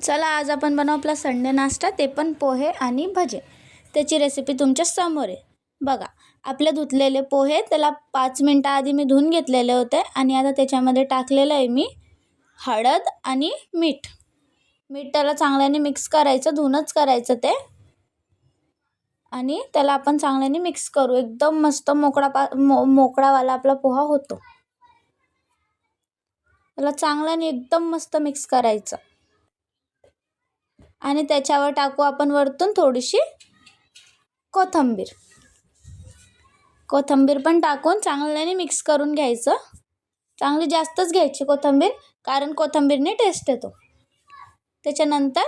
चला आज आपण बनवू आपला संडे नाश्ता, ते पण पोहे आणि भजे. त्याची रेसिपी तुमच्या समोर आहे. बघा, आपले धुतलेले पोहे त्याला 5 मिनटं आधी मी धुवून घेतलेले होते आणि आता त्याच्यामध्ये टाकलेलं आहे मी हळद आणि मीठ. त्याला चांगल्याने मिक्स करायचं, धुवूनच करायचं ते. आणि त्याला आपण चांगल्याने मिक्स करू. एकदम मस्त मोकळावाला आपला पोहा होतो. त्याला चांगल्याने एकदम मस्त मिक्स करायचं आणि त्याच्यावर टाकू आपण वरतून थोडीशी कोथिंबीर पण टाकून चांगल्याने मिक्स करून घ्यायचं. चांगली जास्तच घ्यायची कोथिंबीर, कारण कोथिंबीरने टेस्ट येतो. त्याच्यानंतर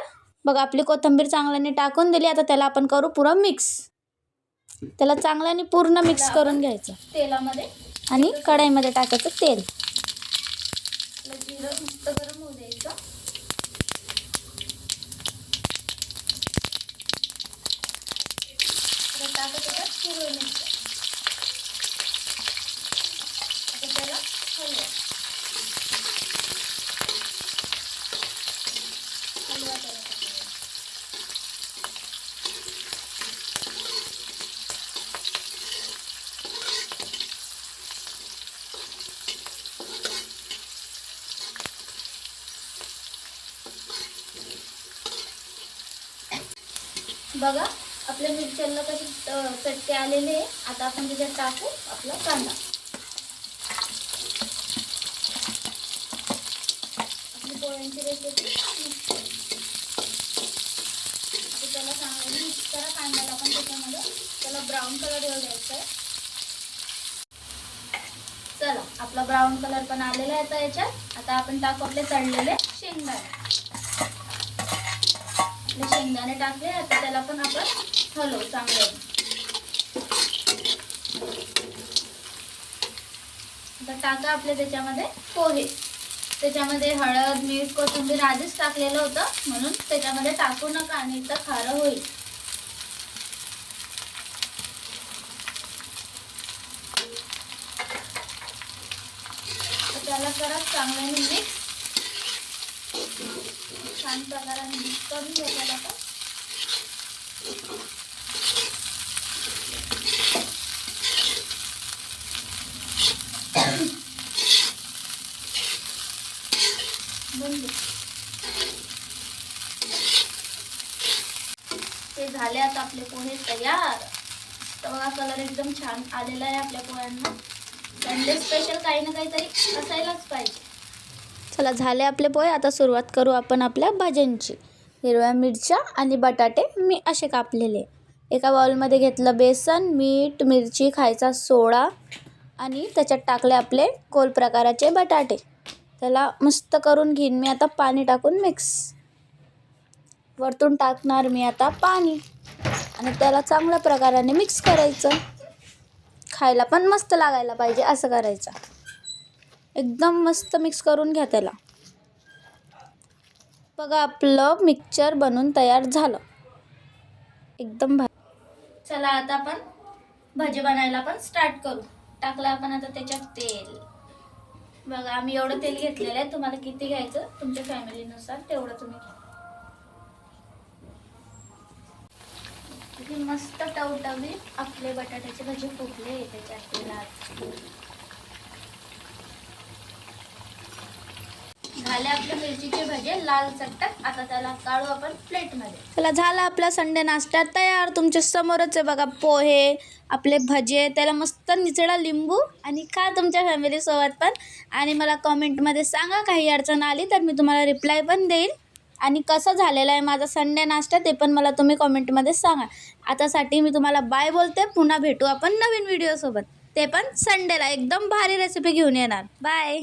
बघा आपली कोथिंबीर चांगल्याने टाकून दिली. आता त्याला आपण करू पुरं मिक्स. त्याला चांगल्याने पूर्ण मिक्स करून घ्यायचं तेलामध्ये आणि कढईमध्ये टाकायचं तेल. जिरं मस्त गरम होऊ द्यायचं. टाकत होतात हिरवी मिरची. आता त्याला हलवा त्याला. बघा आपल्या मिरच्यांना कशी चटके आलेले आहे. आता आपण त्याच्यात टाकू आपला कांदा. आपली पोळ्यांची रेसिपी त्याला चांगलं मिक्स करा. कांद्याला पण त्याच्यामध्ये त्याला ब्राऊन कलर येऊ द्यायचा आहे. चला आपला ब्राऊन कलर पण आलेला आहे. आता याच्यात आता आपण टाकू आपले तळलेले शेंगदाणे. शेंगदाणे टाकले. आता त्याला पण आपण हलवू चांगले. आता टाका आपले त्याच्यामध्ये पोहे. त्याच्यामध्ये हळद मीठ कोथिंबीर आधीच टाकलेलं होतं, म्हणून त्याच्यामध्ये टाकू नका आणि इथं खारं होईल. त्याला करा चांगल्याने मिक्स. छान प्रकाराने मिक्स करून घ्यायला आपण. ते झाले. आता आपले पोहे तयार. तर बघा कलर एकदम छान आलेला आहे आपल्या पोह्यांना. संडे स्पेशल काही ना काहीतरी असायलाच पाहिजे. चला झाले आपले पोहे. आता सुरुवात करू आपण आपल्या भाज्यांची. हिरव्या मिरच्या आणि बटाटे मी असे कापलेले. एका बाउलमध्ये घेतलं बेसन, मीठ, मिरची, खायचा सोडा आणि त्याच्यात टाकले आपले गोल प्रकाराचे बटाटे. त्याला मस्त करून घेईन मी आता पाणी टाकून मिक्स. वरतून टाकणार मी आता पाणी आणि त्याला चांगल्या प्रकाराने मिक्स करायचं. खायला पण मस्त लागायला पाहिजे असं करायचं. एकदम मस्त मिक्स करून घ्या त्याला. बघा आपलं मिक्सचर बनून तयार झालं. एकदम भारी. चला आता आपण भजी बनायला पण स्टार्ट करू. टाकलं आपण आता त्याच्यात तेल. बघा आम्ही एवढं तेल घेतलेलं आहे. तुम्हाला किती घ्यायचं तुमच्या फॅमिलीनुसार तेवढं तुम्ही घ्या. किती मस्त टवटवीत आपले बटाट्याचे भजी फुटले त्याच्यात तेलात. झाले आपले मिरचीचे भजे लाल चटक. आता त्याला काढू आपण प्लेटमध्ये. त्याला झाला आपला संडे नाश्ता तयार. तुमच्या समोरच आहे बघा पोहे, आपले भजे. त्याला मस्त निचळा लिंबू आणि खा तुमच्या फॅमिलीसोबत पण. आणि मला कॉमेंटमध्ये सांगा, काही अडचण आली तर मी तुम्हाला रिप्लाय पण देईल. आणि कसं झालेलं आहे माझा संडे नाश्ता ते पण मला तुम्ही कॉमेंटमध्ये सांगा. आतासाठी मी तुम्हाला बाय बोलते. पुन्हा भेटू आपण नवीन व्हिडिओसोबत, ते पण संडेला एकदम भारी रेसिपी घेऊन येणार. बाय.